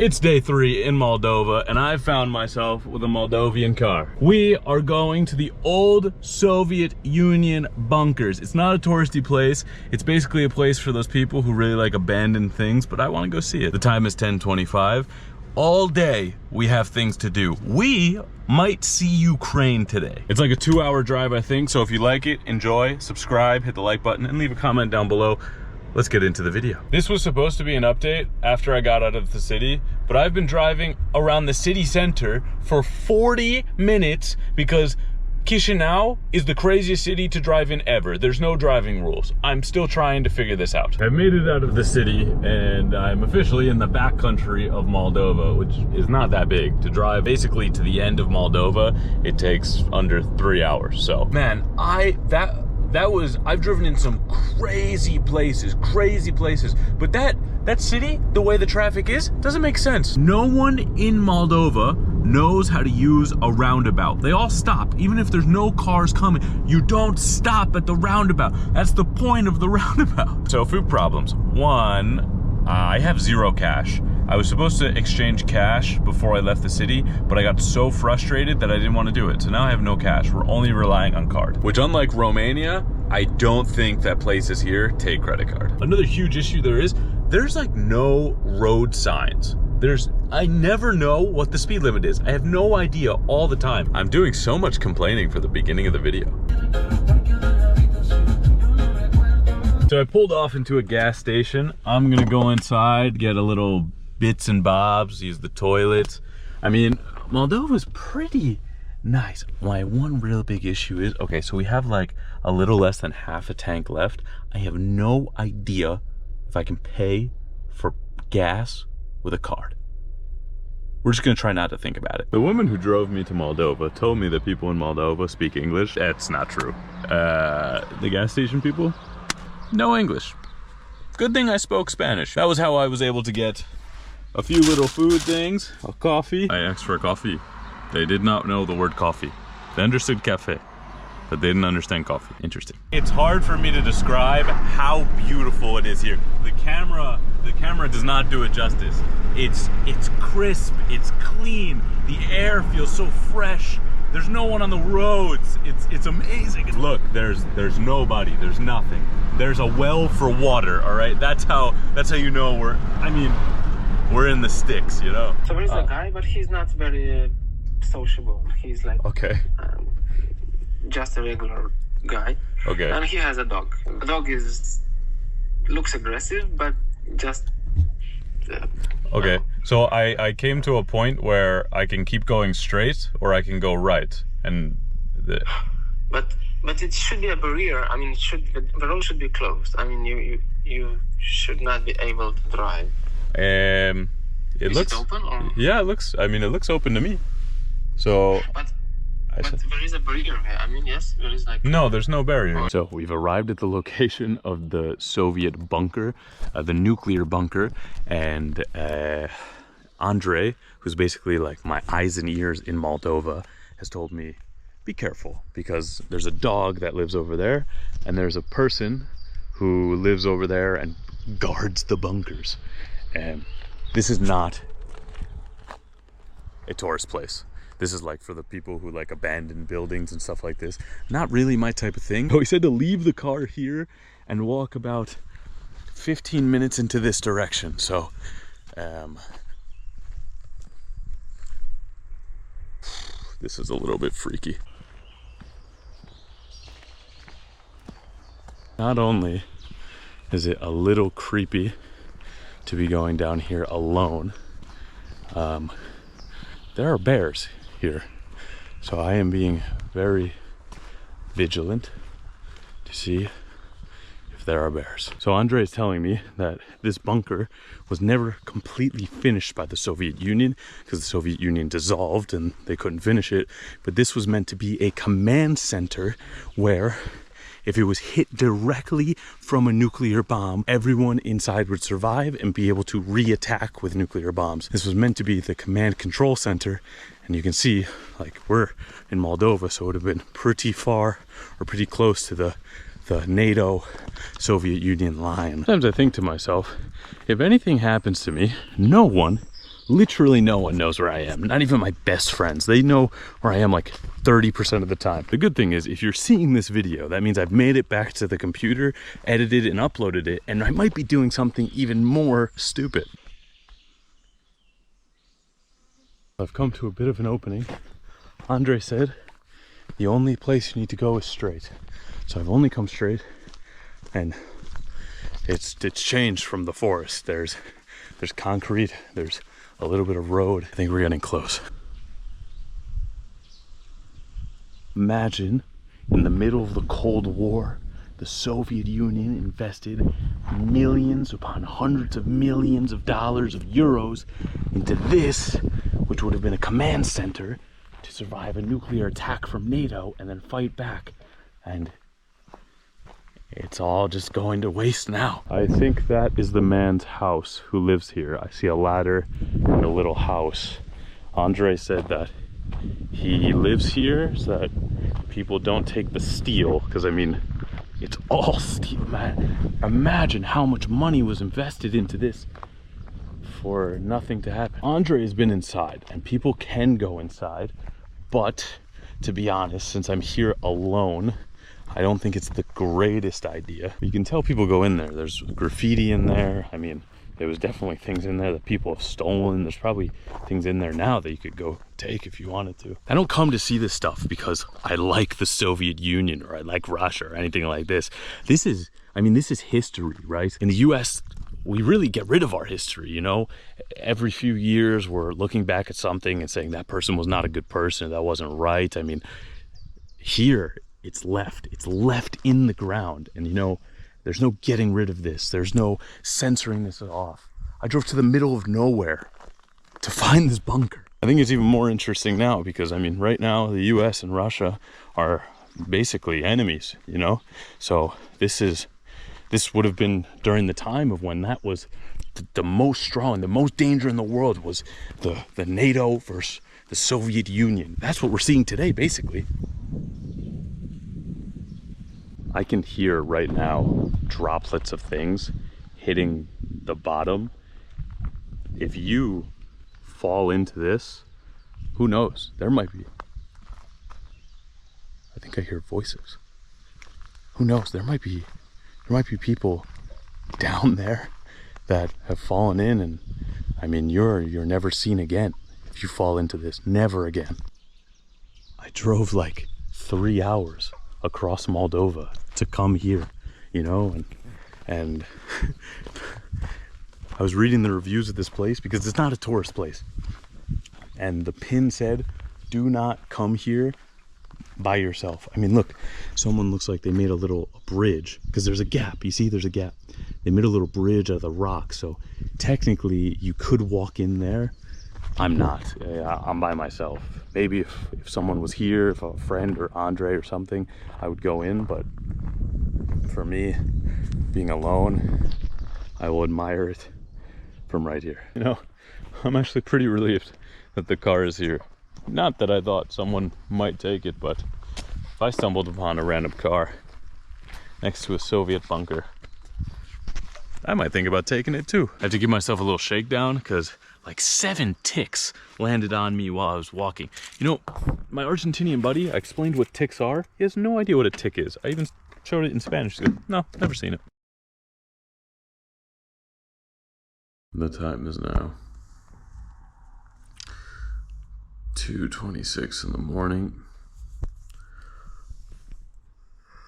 It's day 3 in Moldova, and I found myself with a Moldovan car. We are going to the old Soviet Union bunkers. It's not a touristy place. It's basically a place for those people who really like abandoned things, but I want to go see it. The time is 10:25. All day, we have things to do. We might see Ukraine today. It's like a 2-hour drive, I think, so if you like it, enjoy, subscribe, hit the like button, and leave a comment down below. Let's get into the video. This was supposed to be an update after I got out of the city, but I've been driving around the city center for 40 minutes because Chisinau is the craziest city to drive in ever. There's no driving rules. I'm still trying to figure this out. I've made it out of the city and I'm officially in the backcountry of Moldova, which is not that big. To drive basically to the end of Moldova, it takes under 3 hours. So, man, I've driven in some crazy places, but that city, the way the traffic is, doesn't make sense. No one in Moldova knows how to use a roundabout. They all stop, even if there's no cars coming. You don't stop at the roundabout. That's the point of the roundabout. So, food problems. One, I have 0 cash. I was supposed to exchange cash before I left the city, but I got so frustrated that I didn't want to do it. So now I have no cash. We're only relying on card, which unlike Romania, I don't think that places here take credit card. Another huge issue there's like no road signs. I never know what the speed limit is. I have no idea all the time. I'm doing so much complaining for the beginning of the video. So I pulled off into a gas station. I'm gonna go inside, get a little bits and bobs, use the toilet. I mean, Moldova's pretty nice. My one real big issue is, okay, so we have like a little less than half a tank left. I have no idea if I can pay for gas with a card. We're just gonna try not to think about it. The woman who drove me to Moldova told me that people in Moldova speak English. That's not true. The gas station people, no English. Good thing I spoke Spanish. That was how I was able to get a few little food things, a coffee. I asked for a coffee. They did not know the word coffee. They understood cafe, but they didn't understand coffee. Interesting. It's hard for me to describe how beautiful it is here. The camera does not do it justice. It's crisp, it's clean. The air feels so fresh. There's no one on the roads. It's amazing. Look, there's nobody. There's nothing. There's a well for water. All right, that's how you know we're in the sticks, you know. So there's a guy, but he's not very sociable. He's like just a regular guy. Okay. And he has a dog. The dog looks aggressive, but just. Okay. So I came to a point where I can keep going straight or I can go right, and But it should be a barrier. I mean, the road should be closed. I mean, you should not be able to drive. It looks open, or? Yeah, it looks open to me. So but there is a barrier here. I mean, yes, there is like. No, there's no barrier. So we've arrived at the location of the Soviet bunker, the nuclear bunker, and Andre, who's basically like my eyes and ears in Moldova, has told me, be careful, because there's a dog that lives over there, and there's a person who lives over there and guards the bunkers. And this is not a tourist place. This is like for the people who like abandoned buildings and stuff like this. Not really my type of thing. So he said to leave the car here and walk about 15 minutes into this direction. So this is a little bit freaky. Not only is it a little creepy to be going down here alone, there are bears here, so I am being very vigilant to see if there are bears. So Andre is telling me that this bunker was never completely finished by the Soviet Union because the Soviet Union dissolved and they couldn't finish it, but this was meant to be a command center where if it was hit directly from a nuclear bomb, everyone inside would survive and be able to re-attack with nuclear bombs. This was meant to be the command control center, and you can see, like, we're in Moldova, so it would have been pretty far or pretty close to the NATO Soviet Union line. Sometimes I think to myself, if anything happens to me, no one Literally no one knows where I am, not even my best friends. They know where I am like 30% of the time. The good thing is, if you're seeing this video, that means I've made it back to the computer, edited and uploaded it, and I might be doing something even more stupid. I've come to a bit of an opening. Andre said the only place you need to go is straight. So I've only come straight, and it's changed from the forest. There's concrete, there's a little bit of road. I think we're getting close. Imagine in the middle of the Cold War, the Soviet Union invested millions upon hundreds of millions of dollars, of euros, into this, which would have been a command center to survive a nuclear attack from NATO and then fight back. And it's all just going to waste now. I think that is the man's house who lives here. I see a ladder and a little house. Andre said that he lives here so that people don't take the steel, because I mean, it's all steel, man. Imagine how much money was invested into this for nothing to happen. Andre has been inside, and people can go inside, but to be honest, since I'm here alone, I don't think it's the greatest idea. You can tell people go in there. There's graffiti in there. I mean, there was definitely things in there that people have stolen. There's probably things in there now that you could go take if you wanted to. I don't come to see this stuff because I like the Soviet Union or I like Russia or anything like this. This is history, right? In the US, we really get rid of our history, you know? Every few years, we're looking back at something and saying that person was not a good person, that wasn't right. I mean, here, it's left in the ground, and you know, there's no getting rid of this. There's no censoring this off. I drove to the middle of nowhere to find this bunker. I think it's even more interesting now because, I mean, right now the US and Russia are basically enemies, you know? So this would have been during the time of when that was the most strong, the most danger in the world was the NATO versus the Soviet Union. That's what we're seeing today, basically. I can hear right now droplets of things hitting the bottom. If you fall into this, who knows? There might be. I think I hear voices. Who knows? There might be people down there that have fallen in, and I mean, you're never seen again if you fall into this. Never again. I drove like 3 hours across Moldova to come here, you know, and I was reading the reviews of this place because it's not a tourist place, and the pin said, do not come here by yourself. I mean, look, someone looks like they made a little bridge because there's a gap. You see, there's a gap. They made a little bridge out of the rock, so technically you could walk in there. I'm not. I'm by myself. Maybe if someone was here, if a friend or Andre or something, I would go in, but for me, being alone, I will admire it from right here. You know, I'm actually pretty relieved that the car is here. Not that I thought someone might take it, but if I stumbled upon a random car next to a Soviet bunker, I might think about taking it too. I had to give myself a little shakedown because like 7 ticks landed on me while I was walking. You know, my Argentinian buddy, I explained what ticks are. He has no idea what a tick is. I even showed it in Spanish. He goes, no, never seen it. The time is now 2:26 in the morning.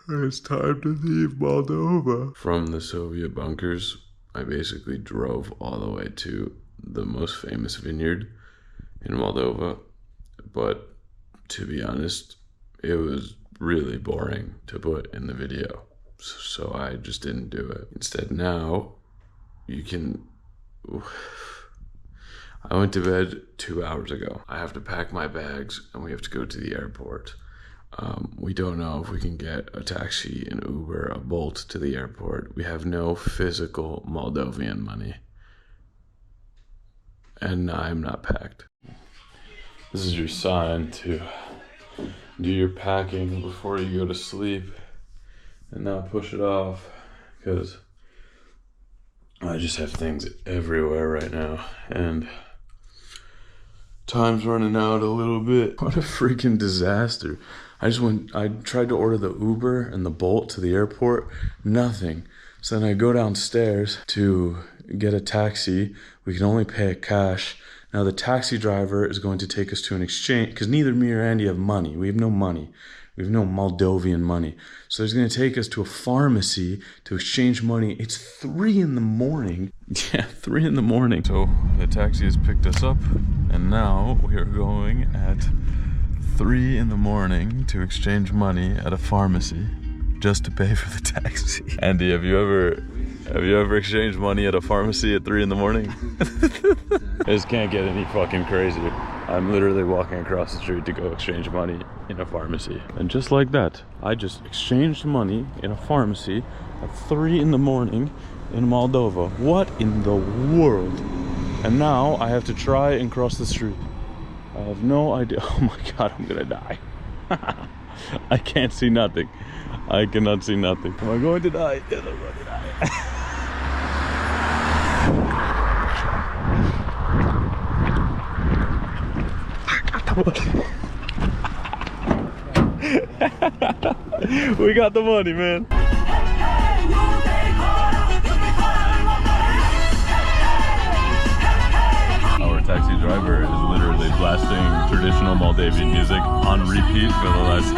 It's time to leave Moldova. From the Soviet bunkers, I basically drove all the way to the most famous vineyard in Moldova, but to be honest, it was really boring to put in the video, so I just didn't do it. Instead, now you can... I went to bed 2 hours ago. I have to pack my bags and we have to go to the airport. We don't know if we can get a taxi, an Uber, a Bolt to the airport. We have no physical Moldovan money. And I'm not packed. This is your sign to do your packing before you go to sleep and not push it off, because I just have things everywhere right now, and Time's running out a little bit. What a freaking disaster. I tried to order the Uber and the Bolt to the airport, nothing. So then I go downstairs to get a taxi. We can only pay cash. Now the taxi driver is going to take us to an exchange, because neither me or Andy have money. We have no money. We have no Moldovan money. So he's going to take us to a pharmacy to exchange money. It's 3 in the morning. Yeah, 3 in the morning. So the taxi has picked us up, and now we are going at 3 in the morning to exchange money at a pharmacy just to pay for the taxi. Andy, have you ever exchanged money at a pharmacy at 3 in the morning? This can't get any fucking crazier. I'm literally walking across the street to go exchange money in a pharmacy. And just like that, I just exchanged money in a pharmacy at 3 in the morning in Moldova. What in the world? And now I have to try and cross the street. I have no idea. Oh my God, I'm gonna die. I can't see nothing. I cannot see nothing. Am I going to die? Yes, I'm going to die. We got the money, man. Our taxi driver is literally blasting traditional Moldavian music on repeat for the last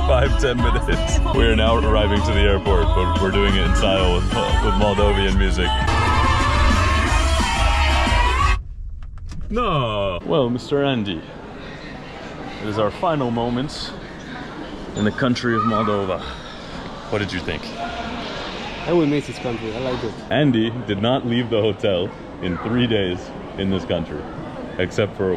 5-10 minutes. We are now arriving to the airport, but we're doing it in style with Moldovan music. No! Well, Mr. Andy, it is our final moments in the country of Moldova. What did you think? I will miss this country, I like it. Andy did not leave the hotel in 3 days in this country, except for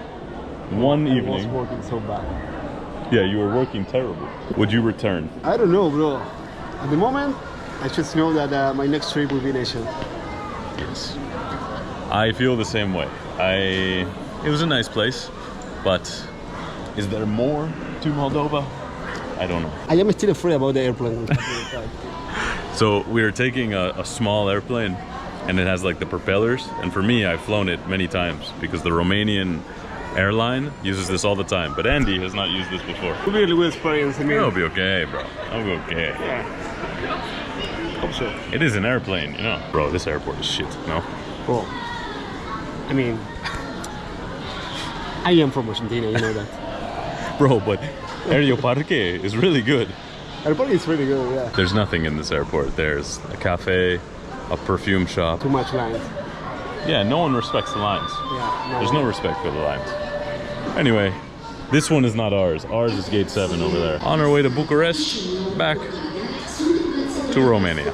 one evening. I was working so bad. Yeah, you were working terrible. Would you return? I don't know, bro. At the moment, I just know that my next trip will be Nation. Yes. I feel the same way. It was a nice place, but is there more to Moldova? I don't know. I am still afraid about the airplane. So we are taking a small airplane, and it has like the propellers. And for me, I've flown it many times because the Romanian airline uses this all the time. But Andy has not used this before. It'll be a really good experience. I mean, it'll be okay, bro. It'll be okay. Yeah. Hope so. It is an airplane, you know. Bro, this airport is shit, no? Bro, I mean, I am from Argentina, you know that. Bro, but Aeroparque is really good. Airport is really good, yeah. There's nothing in this airport. There's a cafe, a perfume shop. Too much lines. Yeah, no one respects the lines. Yeah, There's no respect for the lines. Anyway, this one is not ours. Ours is gate 7 over there. On our way to Bucharest, back to Romania.